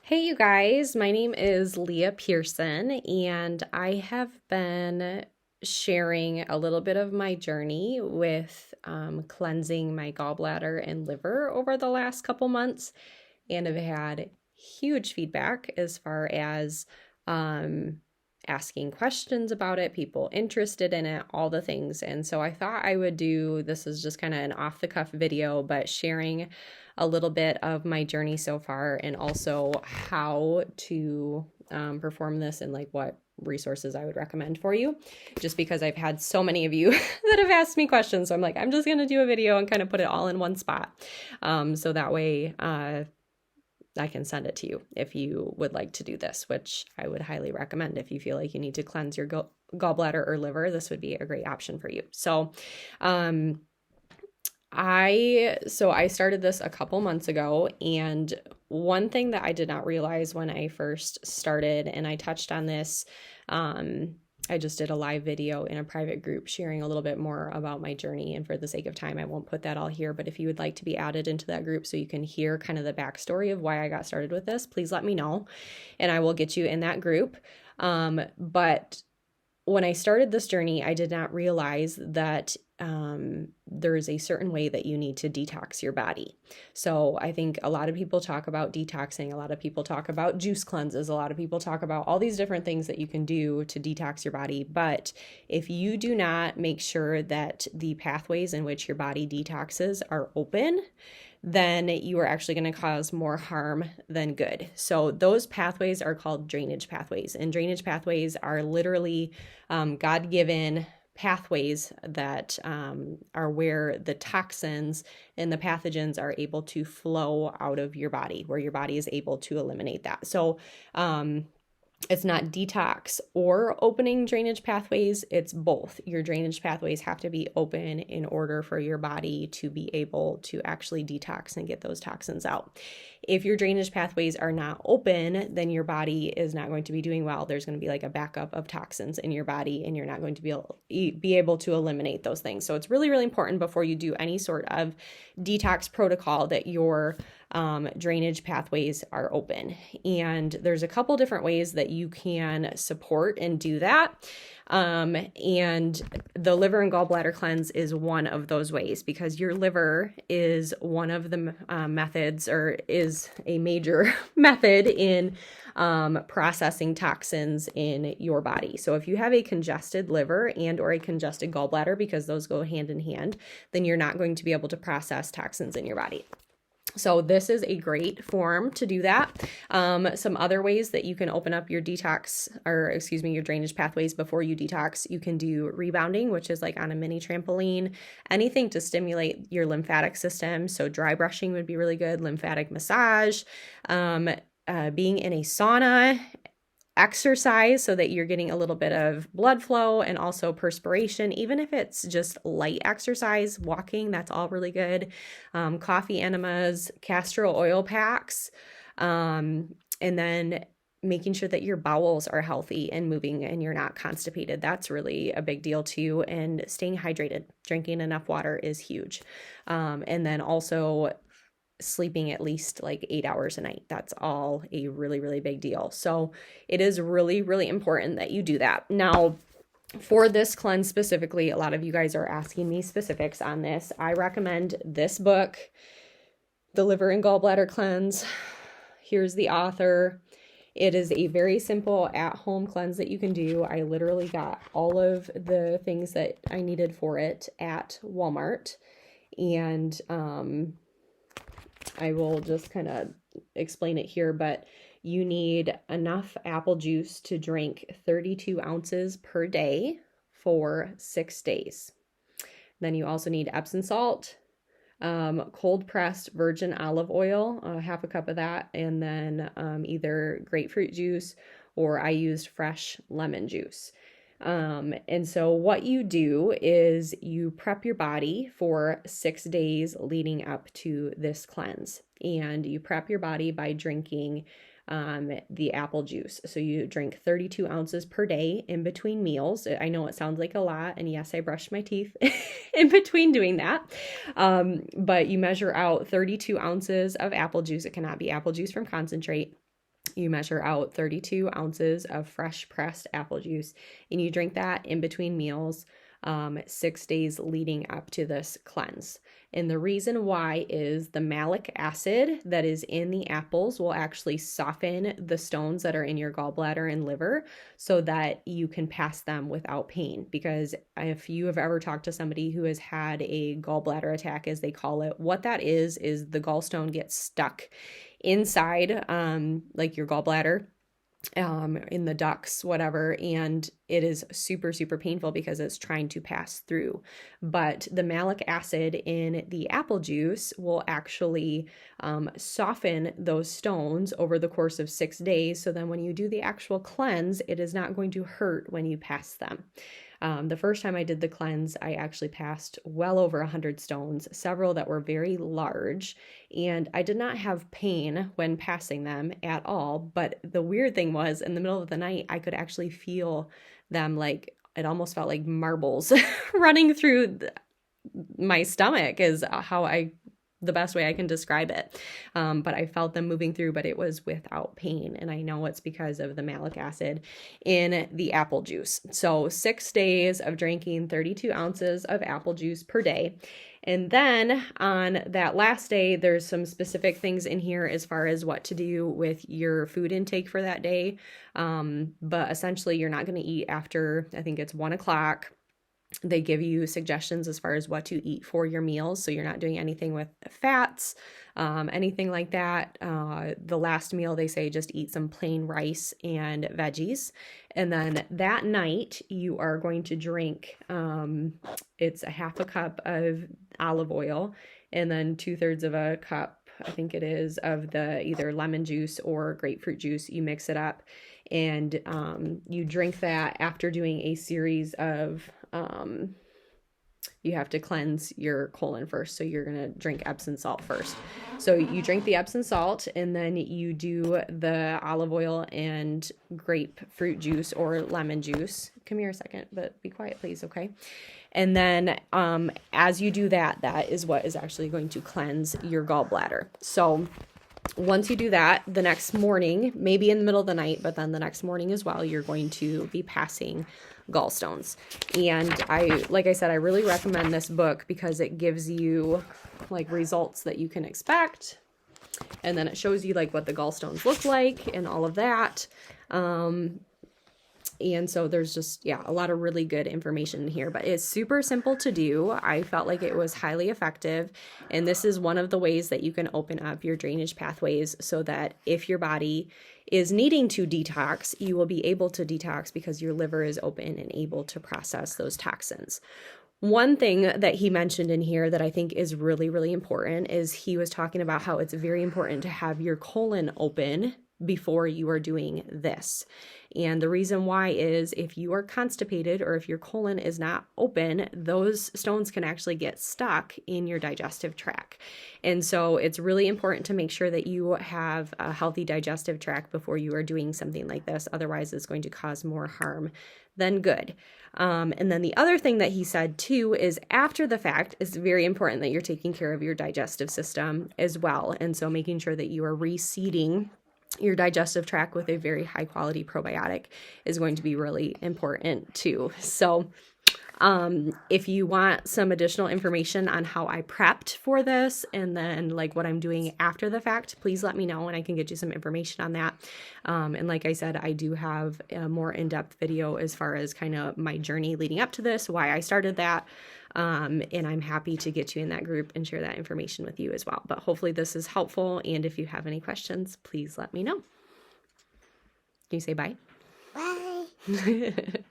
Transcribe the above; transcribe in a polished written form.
Hey, you guys, my name is Leah Pearson, and I have been sharing a little bit of my journey with cleansing my gallbladder and liver over the last couple months, and have had huge feedback as far as um, asking questions about it, people interested in it, all the things. And so I thought I would do this is just kind of an off the cuff video, but sharing a little bit of my journey so far and also how to perform this and like what resources I would recommend for you, just because I've had so many of you that have asked me questions. So I'm like, I'm just going to do a video and kind of put it all in one spot. So that way, I can send it to you if you would like to do this, which I would highly recommend. If you feel like you need to cleanse your gallbladder or liver, this would be a great option for you. So, I started this a couple months ago, and one thing that I did not realize when I first started, and I touched on this, I just did a live video in a private group sharing a little bit more about my journey, and for the sake of time, I won't put that all here, but if you would like to be added into that group so you can hear kind of the backstory of why I got started with this, please let me know, and I will get you in that group. But when I started this journey, I did not realize that there is a certain way that you need to detox your body. So I think a lot of people talk about detoxing. A lot of people talk about juice cleanses. A lot of people talk about all these different things that you can do to detox your body. But if you do not make sure that the pathways in which your body detoxes are open, then you are actually going to cause more harm than good. So those pathways are called drainage pathways, and drainage pathways are literally God-given pathways that are where the toxins and the pathogens are able to flow out of your body, where your body is able to eliminate that. So it's not detox or opening drainage pathways. It's both. Your drainage pathways have to be open in order for your body to be able to actually detox and get those toxins out. If your drainage pathways are not open, then your body is not going to be doing well. There's going to be like a backup of toxins in your body, and you're not going to be able to eliminate those things. So it's really, really important before you do any sort of detox protocol that your drainage pathways are open. And there's a couple different ways that you can support and do that. And the liver and gallbladder cleanse is one of those ways, because your liver is one of the methods, or is a major method in processing toxins in your body. So if you have a congested liver and or a congested gallbladder, because those go hand in hand, then you're not going to be able to process toxins in your body. So this is a great form to do that. Some other ways that you can open up your your drainage pathways before you detox, you can do rebounding, which is like on a mini trampoline, anything to stimulate your lymphatic system. So dry brushing would be really good, lymphatic massage, being in a sauna, exercise so that you're getting a little bit of blood flow and also perspiration, even if it's just light exercise, walking, that's all really good. Coffee enemas, castor oil packs, and then making sure that your bowels are healthy and moving and you're not constipated. That's really a big deal too. And staying hydrated, drinking enough water is huge. And then also sleeping at least like 8 hours a night. That's all a really, really big deal. So it is really, really important that you do that. Now, for this cleanse specifically, a lot of you guys are asking me specifics on this. I recommend this book, The Liver and Gallbladder Cleanse. Here's the author. It is a very simple at-home cleanse that you can do. I literally got all of the things that I needed for it at Walmart. And I will just kind of explain it here, but you need enough apple juice to drink 32 ounces per day for 6 days. Then you also need Epsom salt, cold pressed virgin olive oil, half a cup of that, and then either grapefruit juice, or I used fresh lemon juice. And so what you do is you prep your body for 6 days leading up to this cleanse, and you prep your body by drinking the apple juice. So you drink 32 ounces per day in between meals. I know it sounds like a lot, and yes, I brushed my teeth in between doing that. But you measure out 32 ounces of apple juice. It cannot be apple juice from concentrate. You measure out 32 ounces of fresh pressed apple juice, and you drink that in between meals 6 days leading up to this cleanse. And the reason why is the malic acid that is in the apples will actually soften the stones that are in your gallbladder and liver so that you can pass them without pain. Because if you have ever talked to somebody who has had a gallbladder attack, as they call it, what that is the gallstone gets stuck inside like your gallbladder, in the ducts, whatever, and it is super, super painful because it's trying to pass through. But the malic acid in the apple juice will actually soften those stones over the course of 6 days. So then when you do the actual cleanse, it is not going to hurt when you pass them. The first time I did the cleanse, I actually passed well over 100 stones, several that were very large, and I did not have pain when passing them at all. But the weird thing was, in the middle of the night, I could actually feel them, like, it almost felt like marbles running through my stomach is the best way I can describe it. But I felt them moving through, but it was without pain. And I know it's because of the malic acid in the apple juice. So 6 days of drinking 32 ounces of apple juice per day. And then on that last day, there's some specific things in here as far as what to do with your food intake for that day. But essentially, you're not going to eat after, I think it's 1 o'clock. They give you suggestions as far as what to eat for your meals. So you're not doing anything with fats, anything like that. The last meal, they say just eat some plain rice and veggies. And then that night you are going to drink, it's a half a cup of olive oil and then 2/3 of a cup, I think it is, of the either lemon juice or grapefruit juice. You mix it up and you drink that after doing a series of you have to cleanse your colon first. So you're going to drink Epsom salt first. So you drink the Epsom salt and then you do the olive oil and grapefruit juice or lemon juice. Come here a second, but be quiet, please. Okay. And then as you do that, that is what is actually going to cleanse your gallbladder. So once you do that, the next morning, maybe in the middle of the night, but then the next morning as well, you're going to be passing gallstones. And like I said, I really recommend this book because it gives you like results that you can expect. And then it shows you like what the gallstones look like and all of that. And so there's just, a lot of really good information in here, but it's super simple to do. I felt like it was highly effective. And this is one of the ways that you can open up your drainage pathways so that if your body is needing to detox, you will be able to detox because your liver is open and able to process those toxins. One thing that he mentioned in here that I think is really, really important is he was talking about how it's very important to have your colon open before you are doing this. And the reason why is if you are constipated or if your colon is not open, those stones can actually get stuck in your digestive tract. And so it's really important to make sure that you have a healthy digestive tract before you are doing something like this. Otherwise, it's going to cause more harm than good. And then the other thing that he said too is after the fact, it's very important that you're taking care of your digestive system as well. And so making sure that you are reseeding your digestive tract with a very high quality probiotic is going to be really important too. So if you want some additional information on how I prepped for this and then like what I'm doing after the fact, please let me know and I can get you some information on that. And like I said, I do have a more in-depth video as far as kind of my journey leading up to this, why I started that. And I'm happy to get you in that group and share that information with you as well. But hopefully this is helpful. And if you have any questions, please let me know. Can you say bye? Bye.